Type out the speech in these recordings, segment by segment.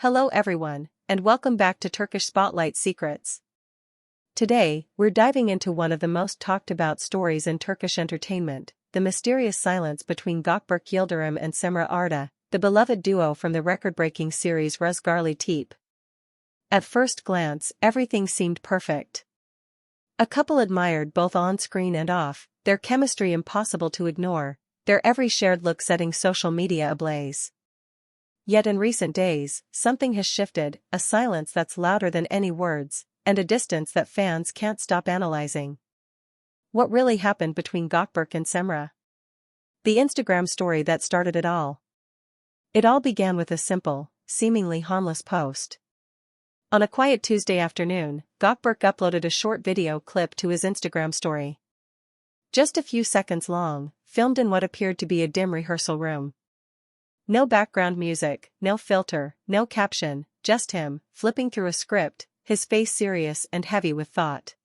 Hello everyone, and welcome back to Turkish Spotlight Secrets. Today, we're diving into one of the most talked about stories in Turkish entertainment, the mysterious silence between Gökberk Yildirim and Cemre Arda, the beloved duo from the record-breaking series Rüzgarlı Tepe. At first glance, everything seemed perfect. A couple admired both on-screen and off, their chemistry impossible to ignore, their every shared look setting social media ablaze. Yet in recent days, something has shifted, a silence that's louder than any words, and a distance that fans can't stop analyzing. What really happened between Gökberk and Cemre? The Instagram story that started it all. It all began with a simple, seemingly harmless post. On a quiet Tuesday afternoon, Gökberk uploaded a short video clip to his Instagram story. Just a few seconds long, filmed in what appeared to be a dim rehearsal room. No background music, no filter, no caption, just him, flipping through a script, his face serious and heavy with thought.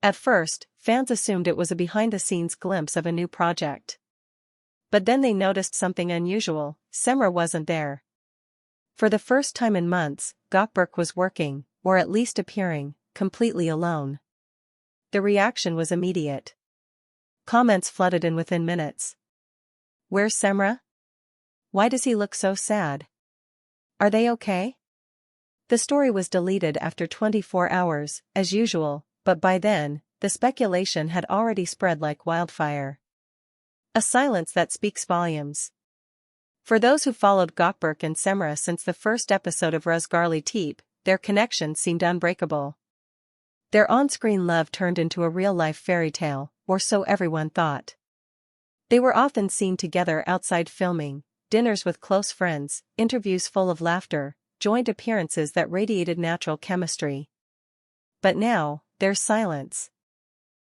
At first, fans assumed it was a behind-the-scenes glimpse of a new project. But then they noticed something unusual: Cemre wasn't there. For the first time in months, Gökberk was working, or at least appearing, completely alone. The reaction was immediate. Comments flooded in within minutes. "Where's Cemre? Why does he look so sad? Are they okay?" The story was deleted after 24 hours, as usual, but by then, the speculation had already spread like wildfire. A silence that speaks volumes. For those who followed Gökberk and Cemre since the first episode of Rüzgarlı Tepe, their connection seemed unbreakable. Their on-screen love turned into a real-life fairy tale, or so everyone thought. They were often seen together outside filming, dinners with close friends, interviews full of laughter, joint appearances that radiated natural chemistry. But now, there's silence.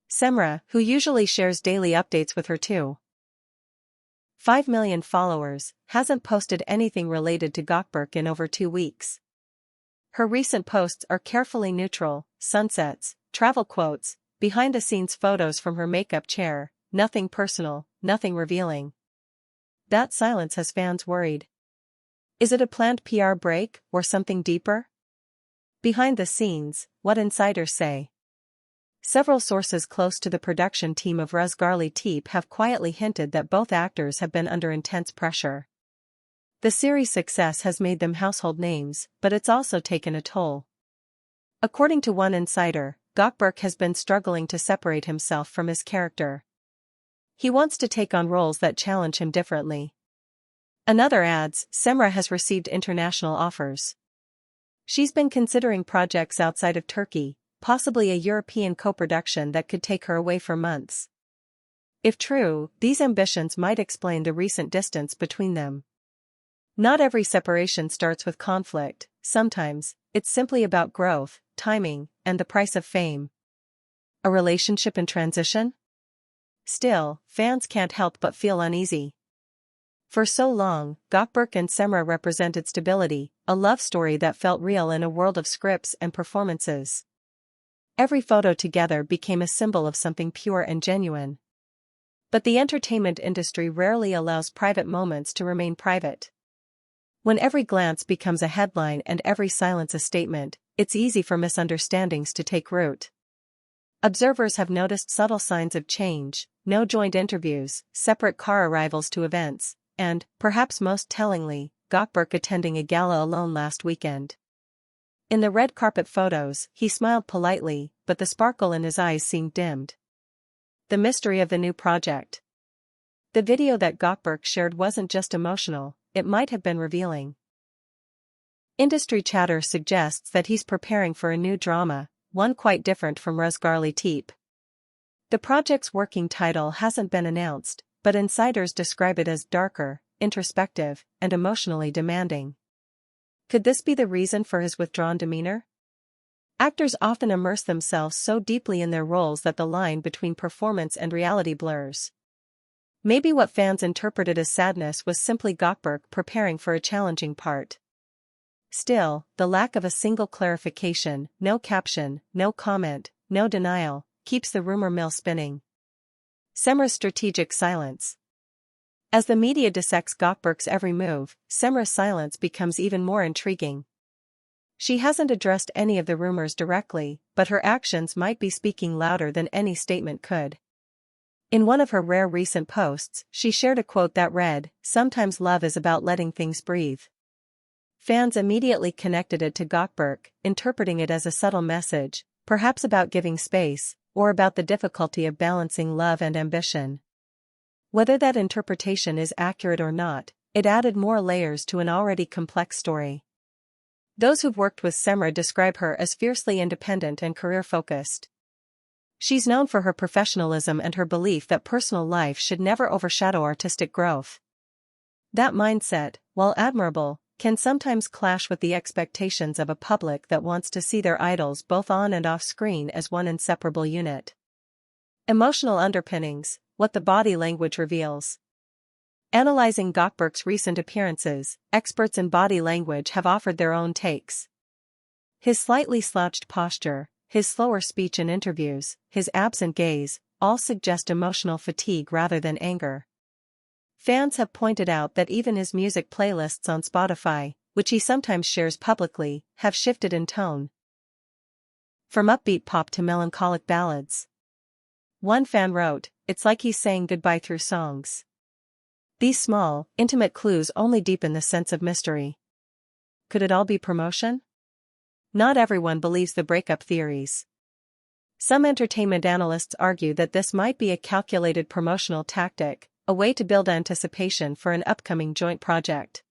Cemre, who usually shares daily updates with her 2.5 million followers, hasn't posted anything related to Gökberk in over 2 weeks. Her recent posts are carefully neutral: sunsets, travel quotes, behind-the-scenes photos from her makeup chair, nothing personal, nothing revealing. That silence has fans worried. Is it a planned PR break, or something deeper? Behind the scenes, what insiders say. Several sources close to the production team of Rüzgarlı Tepe have quietly hinted that both actors have been under intense pressure. The series' success has made them household names, but it's also taken a toll. According to one insider, Gökberk has been struggling to separate himself from his character. He wants to take on roles that challenge him differently. Another adds, Cemre has received international offers. She's been considering projects outside of Turkey, possibly a European co-production that could take her away for months. If true, these ambitions might explain the recent distance between them. Not every separation starts with conflict. Sometimes, it's simply about growth, timing, and the price of fame. A relationship in transition? Still, fans can't help but feel uneasy. For so long, Gökberk and Cemre represented stability, a love story that felt real in a world of scripts and performances. Every photo together became a symbol of something pure and genuine. But the entertainment industry rarely allows private moments to remain private. When every glance becomes a headline and every silence a statement, it's easy for misunderstandings to take root. Observers have noticed subtle signs of change: no joint interviews, separate car arrivals to events, and, perhaps most tellingly, Gökberk attending a gala alone last weekend. In the red carpet photos, he smiled politely, but the sparkle in his eyes seemed dimmed. The mystery of the new project. The video that Gökberk shared wasn't just emotional, it might have been revealing. Industry chatter suggests that he's preparing for a new drama, one quite different from Rüzgarlı Tepe. The project's working title hasn't been announced, but insiders describe it as darker, introspective, and emotionally demanding. Could this be the reason for his withdrawn demeanor? Actors often immerse themselves so deeply in their roles that the line between performance and reality blurs. Maybe what fans interpreted as sadness was simply Gökberk preparing for a challenging part. Still, the lack of a single clarification, no caption, no comment, no denial, keeps the rumor mill spinning. Cemre's strategic silence. As the media dissects Gökberk's every move, Cemre's silence becomes even more intriguing. She hasn't addressed any of the rumors directly, but her actions might be speaking louder than any statement could. In one of her rare recent posts, she shared a quote that read, "Sometimes love is about letting things breathe." Fans immediately connected it to Gökberk, interpreting it as a subtle message, perhaps about giving space, or about the difficulty of balancing love and ambition. Whether that interpretation is accurate or not, it added more layers to an already complex story. Those who've worked with Cemre describe her as fiercely independent and career-focused. She's known for her professionalism and her belief that personal life should never overshadow artistic growth. That mindset, while admirable, can sometimes clash with the expectations of a public that wants to see their idols both on and off screen as one inseparable unit. Emotional underpinnings, what the body language reveals. Analyzing Gökberk's recent appearances, experts in body language have offered their own takes. His slightly slouched posture, his slower speech in interviews, his absent gaze, all suggest emotional fatigue rather than anger. Fans have pointed out that even his music playlists on Spotify, which he sometimes shares publicly, have shifted in tone. From upbeat pop to melancholic ballads. One fan wrote, "It's like he's saying goodbye through songs." These small, intimate clues only deepen the sense of mystery. Could it all be promotion? Not everyone believes the breakup theories. Some entertainment analysts argue that this might be a calculated promotional tactic, a way to build anticipation for an upcoming joint project.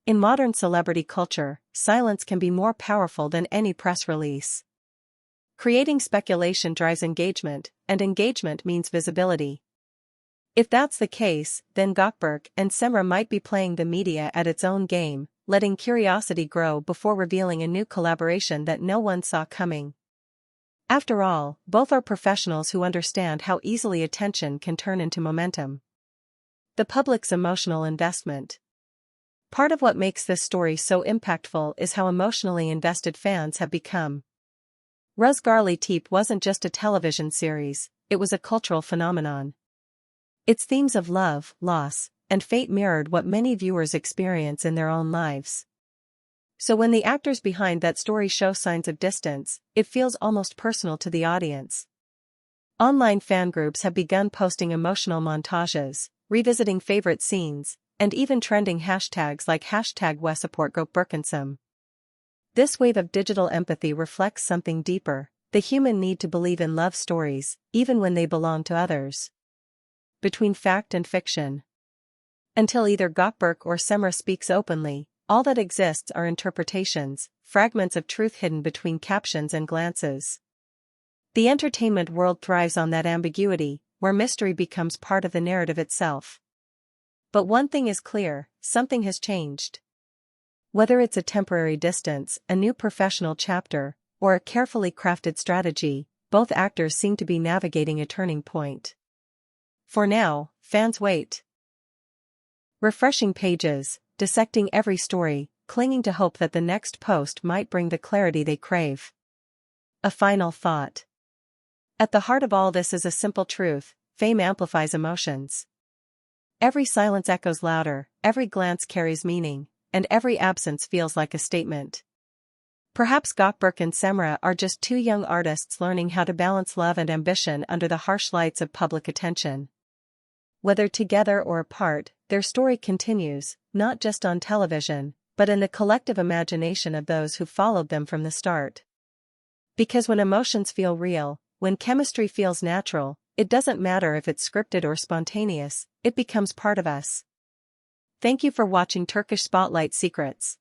In modern celebrity culture, silence can be more powerful than any press release. Creating speculation drives engagement, and engagement means visibility. If that's the case, then Gökberk and Cemre might be playing the media at its own game, letting curiosity grow before revealing a new collaboration that no one saw coming. After all, both are professionals who understand how easily attention can turn into momentum. The public's emotional investment. Part of what makes this story so impactful is how emotionally invested fans have become. Ruzgarly Teep wasn't just a television series, it was a cultural phenomenon. Its themes of love, loss, and fate mirrored what many viewers experience in their own lives. So when the actors behind that story show signs of distance, it feels almost personal to the audience. Online fan groups have begun posting emotional montages, revisiting favorite scenes, and even trending hashtags like #WeSupportGökberkensem. This wave of digital empathy reflects something deeper, the human need to believe in love stories, even when they belong to others. Between fact and fiction. Until either Gökberk or Cemre speaks openly, all that exists are interpretations, fragments of truth hidden between captions and glances. The entertainment world thrives on that ambiguity, where mystery becomes part of the narrative itself. But one thing is clear, something has changed. Whether it's a temporary distance, a new professional chapter, or a carefully crafted strategy, both actors seem to be navigating a turning point. For now, fans wait. Refreshing pages, dissecting every story, clinging to hope that the next post might bring the clarity they crave. A final thought. At the heart of all this is a simple truth: fame amplifies emotions. Every silence echoes louder, every glance carries meaning, and every absence feels like a statement. Perhaps Gökberk and Cemre are just two young artists learning how to balance love and ambition under the harsh lights of public attention. Whether together or apart, their story continues, not just on television, but in the collective imagination of those who followed them from the start. Because when emotions feel real, when chemistry feels natural, it doesn't matter if it's scripted or spontaneous, it becomes part of us. Thank you for watching Turkish Spotlight Secrets.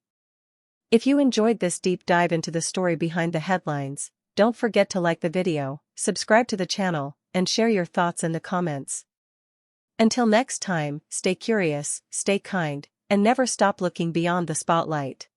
If you enjoyed this deep dive into the story behind the headlines, don't forget to like the video, subscribe to the channel, and share your thoughts in the comments. Until next time, stay curious, stay kind, and never stop looking beyond the spotlight.